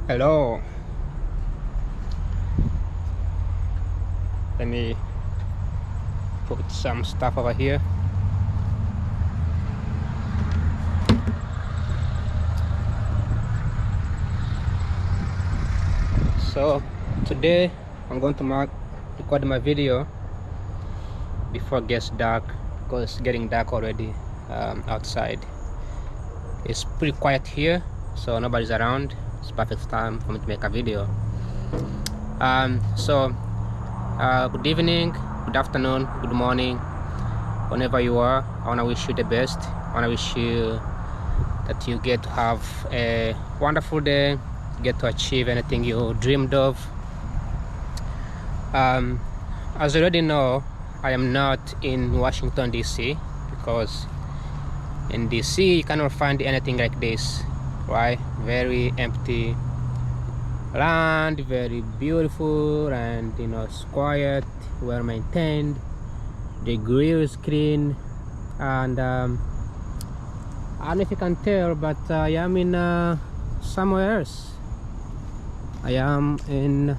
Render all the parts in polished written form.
Hello. Let me put some stuff over here. So today I'm going to record my video before it gets dark, because it's getting dark already outside. It's pretty quiet here, so nobody's around. It's perfect time for me to make a video. Good evening, good afternoon, good morning, whenever you are. I want to wish you the best. I want to wish you that you get to have a wonderful day, get to achieve anything you dreamed of. As you already know, I am not in Washington DC, because in DC you cannot find anything like this, right? Very empty land, very beautiful, and it's quiet, well maintained. The grill is clean, and I don't know if you can tell, but I am in somewhere else. I am in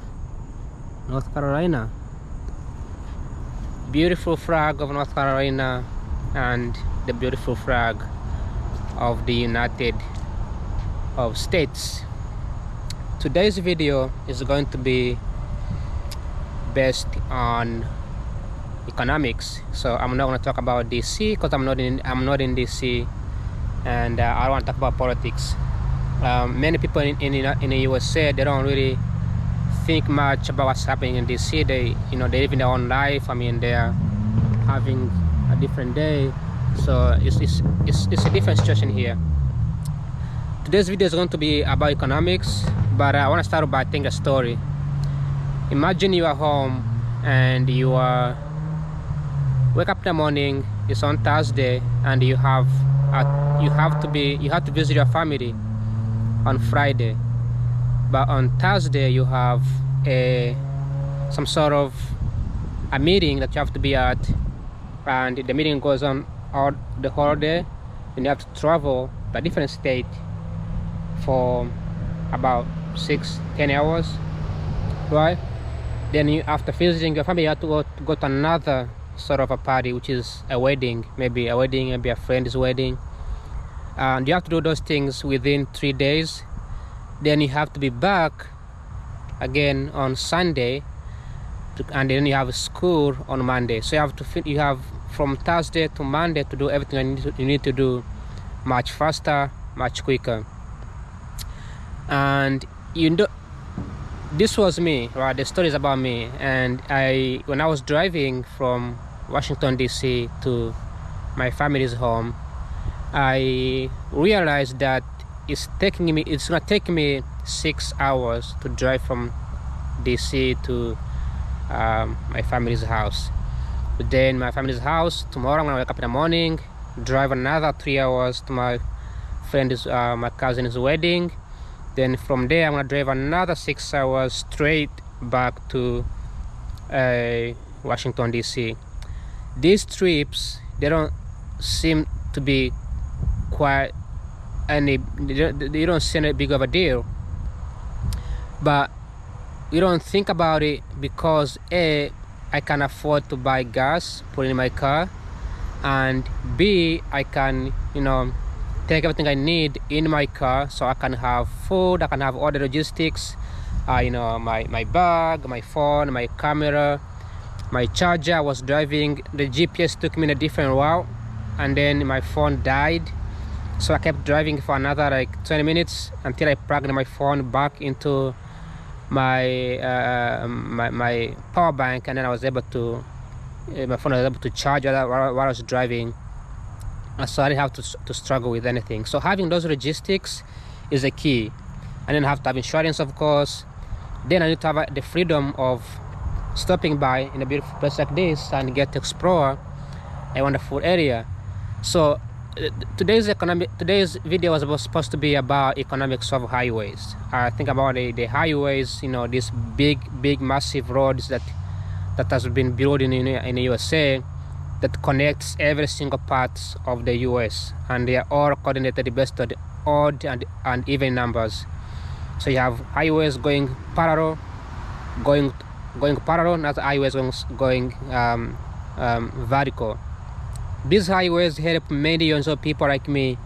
North Carolina. Beautiful flag of North Carolina and the beautiful flag of the United States. Today's video is going to be based on economics. So I'm not going to talk about DC, because I'm not in DC, and I don't want to talk about politics. Many people in the USA, they don't really think much about what's happening in DC. They live in their own life. I mean, they're having a different day, so it's a different situation here. Today's video is going to be about economics, but I want to start by telling a story. Imagine you are home and you wake up in the morning. It's on Thursday, and you have to visit your family on Friday, but on Thursday you have some sort of a meeting that you have to be at, and the meeting goes on all the whole day. Then you have to travel to a different state for about 6-10 hours, right? Then after visiting your family, you have to go to another sort of a party, which is a wedding, maybe a friend's wedding, and you have to do those things within 3 days. Then you have to be back again on Sunday, and then you have school on Monday. So you have from Thursday to Monday to do everything you need to do much faster, much quicker. And this was me, right? The story is about me. And when I was driving from Washington DC to my family's home, I realized that it's gonna take me 6 hours to drive from DC to my family's house. But then my family's house, tomorrow I'm gonna wake up in the morning, drive another 3 hours to my cousin's wedding. Then from there I'm gonna drive another 6 hours straight back to Washington DC. These trips, they don't seem to be quite they don't seem a big of a deal, but we don't think about it because A, I can afford to buy gas, put it in my car, and B, I can take everything I need in my car, so I can have food, I can have all the logistics, my bag, my phone, my camera, my charger. I was driving, the GPS took me in a different route, and then my phone died, so I kept driving for another like 20 minutes until I plugged my phone back into my my power bank, and then I was able to my phone was able to charge while I was driving. So I didn't have to struggle with anything. So having those logistics is a key. I didn't have to have insurance, of course. Then I need to have the freedom of stopping by in a beautiful place like this and get to explore a wonderful area. So today's video was supposed to be about economics of highways. I think about the highways, these big massive roads that has been built in the USA, that connects every single part of the US, and they are all coordinated based on the odd and even numbers. So you have highways going parallel, going parallel, not highways going vertical. These highways help millions of people like me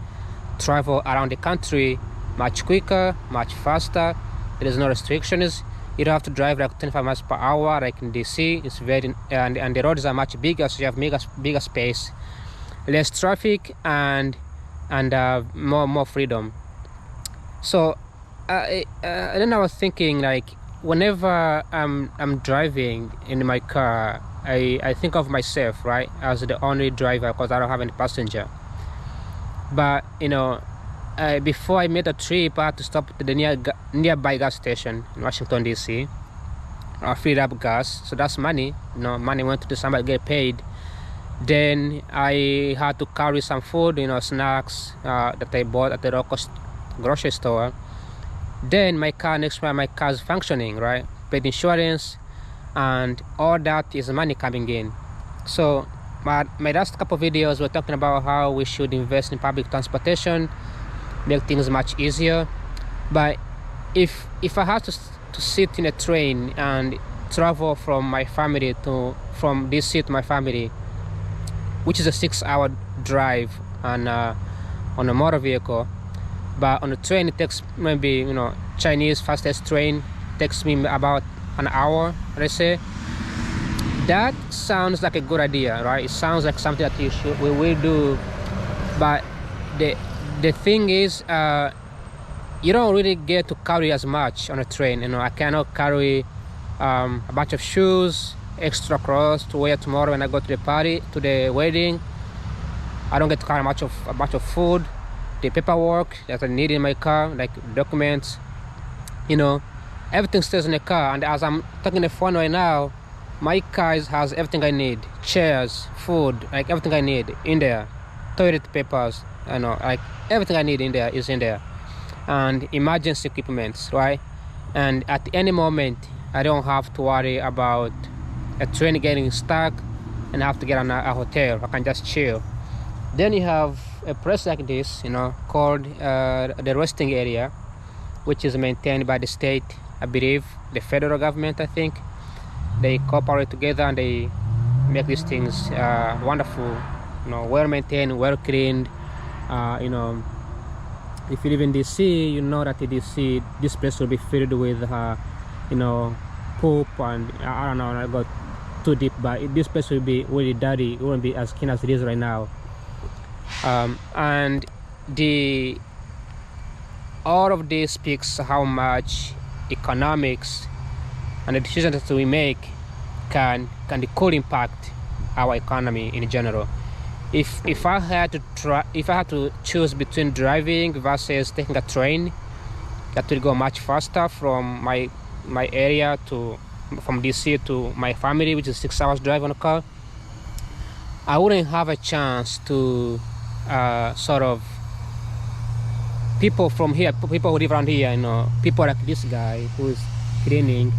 travel around the country much quicker, much faster. There is no restrictions. You don't have to drive like 25 miles per hour like in DC. It's very and the roads are much bigger, so you have bigger space, less traffic, and more freedom. So then I was thinking, like, whenever I'm driving in my car, I think of myself, right, as the only driver because I don't have any passenger. But before I made a trip, I had to stop at the nearby gas station in Washington DC. I filled up gas, so that's money. Money went to somebody get paid. Then I had to carry some food, snacks that I bought at the local grocery store. Then my car is functioning, right? Paid insurance, and all that is money coming in. So my last couple of videos were talking about how we should invest in public transportation, make things much easier. But if I had to sit in a train and travel from DC to my family, which is a 6-hour drive on a motor vehicle, but on the train it takes maybe Chinese fastest train takes me about an hour, let's say. That sounds like a good idea, right? It sounds like something that we will do. But the thing is, you don't really get to carry as much on a train. I cannot carry a bunch of shoes, extra clothes to wear tomorrow when I go to the wedding. I don't get to carry a bunch of food, the paperwork that I need in my car, like documents. Everything stays in the car. And as I'm talking on the phone right now, my car has everything I need: chairs, food, like everything I need in there, toilet papers, like everything I need in there is in there, and emergency equipment, right? And at any moment, I don't have to worry about a train getting stuck and I have to get on a hotel. I can just chill. Then you have a place like this, called the resting area, which is maintained by the state, I believe, the federal government, I think. They cooperate together and they make these things wonderful, well maintained, well cleaned. If you live in DC, you know that in DC this place will be filled with poop, and I don't know, I got too deep, but this place will be really dirty. It won't be as clean as it is right now. And all of this speaks how much economics and the decisions that we make can impact our economy in general. If I had to choose between driving versus taking a train that will go much faster from my area from DC to my family, which is 6 hours drive on a car, I wouldn't have a chance to sort of people from here, people who live around here, people like this guy who's cleaning,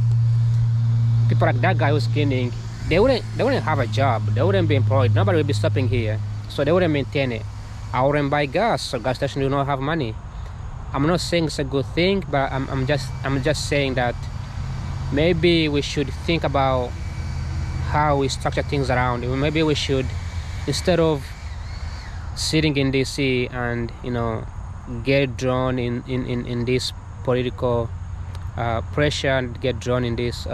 people like that guy who's cleaning, they wouldn't have a job. They wouldn't be employed. Nobody would be stopping here, so they wouldn't maintain it. I wouldn't buy gas, so gas station do not have money. I'm not saying it's a good thing, but I'm just saying that maybe we should think about how we structure things around. Maybe we should, instead of sitting in DC and get drawn in this political pressure and get drawn in this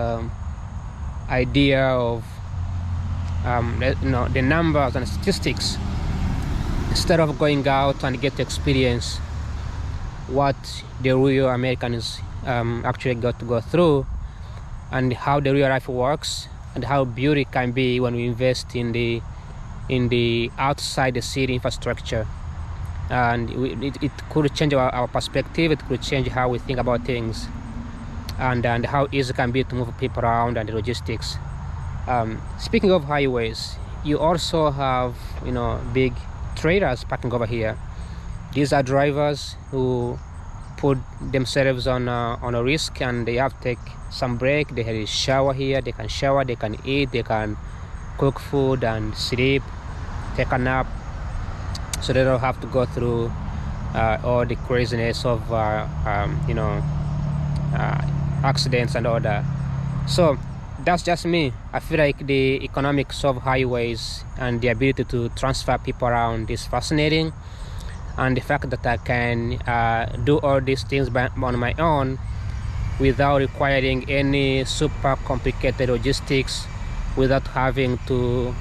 idea of the numbers and statistics, instead of going out and get to experience what the real Americans actually got to go through, and how the real life works, and how beauty can be when we invest in the outside the city infrastructure. And it could change our perspective. It could change how we think about things, and how easy it can be to move people around and the logistics. Speaking of highways, you also have big trailers parking over here. These are drivers who put themselves on a risk, and they have to take some break. They have a shower here. They can shower, they can eat, they can cook food and sleep, take a nap, so they don't have to go through all the craziness of accidents and all that. So that's just me. I feel like the economics of highways and the ability to transfer people around is fascinating, and the fact that I can do all these things on my own without requiring any super complicated logistics, without having to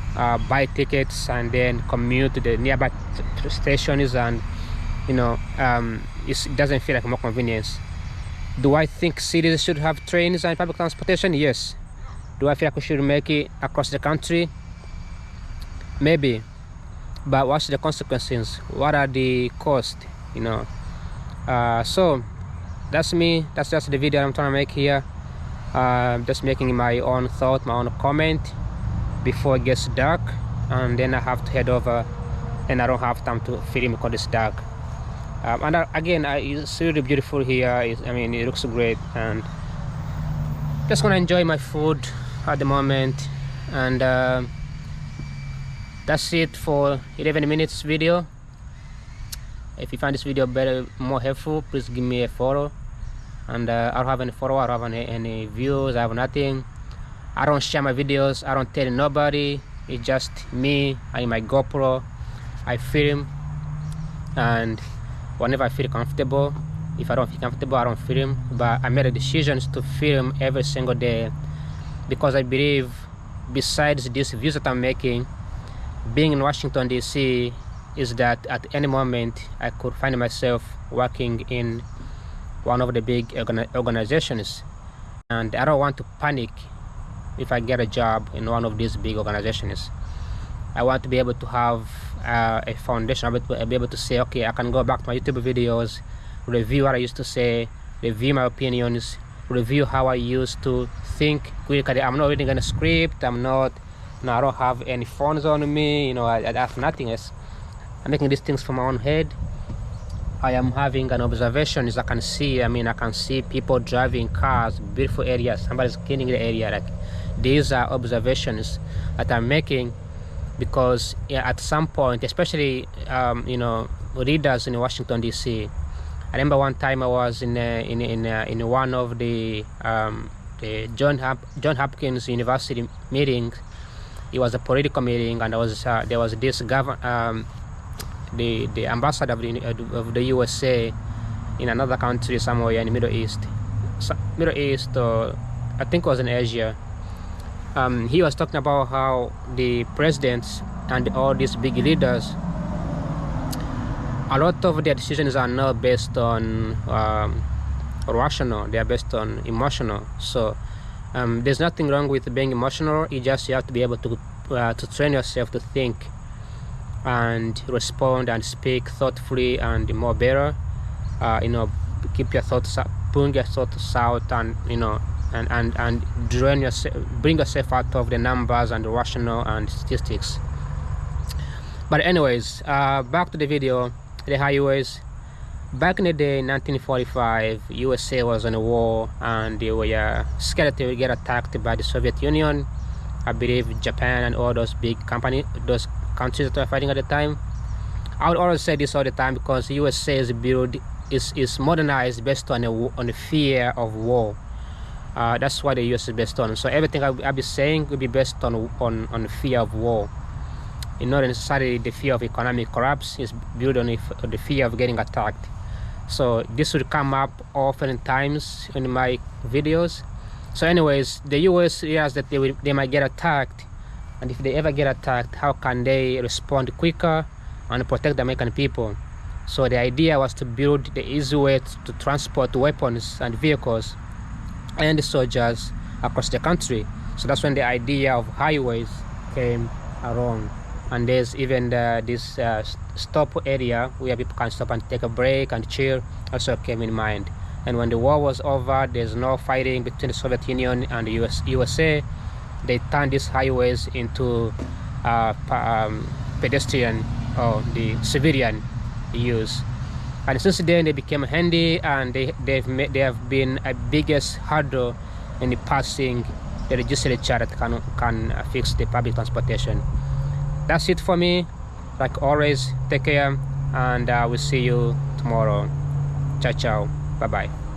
buy tickets and then commute to the nearby stations, and it doesn't feel like more convenience. Do I think cities should have trains and public transportation? Yes. Do I feel like we should make it across the country? Maybe. But what's the consequences? What are the costs? So that's me. That's just the video I'm trying to make here. Just making my own thought, my own comment before it gets dark, and then I have to head over, and I don't have time to film because it's dark. And again, it's really beautiful here. It looks great, and just gonna enjoy my food at the moment. And that's it for 11 minutes video. If you find this video more helpful, please give me a follow. And I don't have any follow, I don't have any views, I have nothing. I don't share my videos, I don't tell nobody. It's just me and my GoPro. I film, and whenever I feel comfortable. If I don't feel comfortable, I don't film. But I made a decision to film every single day, because I believe, besides these views that I'm making, being in Washington DC is that at any moment I could find myself working in one of the big organizations, and I don't want to panic if I get a job in one of these big organizations. I want to be able to have a foundation. I'll be able to say, okay, I can go back to my YouTube videos, review what I used to say, review my opinions, review how I used to think quickly. I'm not reading any script. I don't have any phones on me. I have nothing else. I'm making these things from my own head. I am having an observation. As I can see, I can see people driving cars, beautiful areas, somebody's cleaning the area. Like, these are observations that I'm making, because at some point, especially readers in Washington DC. I remember one time I was in one of the John Hopkins University meetings. It was a political meeting, and there was this the ambassador of the USA in another country somewhere in the Middle East, or I think it was in Asia. He was talking about how the presidents and all these big leaders, a lot of their decisions are not based on rational, they are based on emotional. So there's nothing wrong with being emotional. You have to be able to train yourself to think and respond and speak thoughtfully and more better. Keep your thoughts up, bring your thoughts out, and and bring yourself out of the numbers and the rational and statistics. But anyways, back to the video. The highways. Back in the day, 1945, USA was on a war, and they were scared they would get attacked by the Soviet Union. I believe Japan and all those big countries that were fighting at the time. I would always say this all the time, because USA is modernized based on the fear of war. That's what the US is based on. So everything I'll be saying will be based on the fear of war. Not necessarily the fear of economic collapse. Is built on the fear of getting attacked. So this will come up oftentimes in my videos. So anyways, the US realized that they might get attacked, and if they ever get attacked, how can they respond quicker and protect the American people? So the idea was to build the easy way to transport weapons and vehicles and soldiers across the country. So that's when the idea of highways came around. And there's even this stop area where people can stop and take a break and chill also came in mind. And when the war was over, there's no fighting between the Soviet Union and the USA. They turned these highways into pedestrian or the civilian use. And since then they became handy, and they have been a biggest hurdle in the passing the legislature that can fix the public transportation. That's it for me. Like always, take care, and I will see you tomorrow. Ciao, ciao. Bye-bye.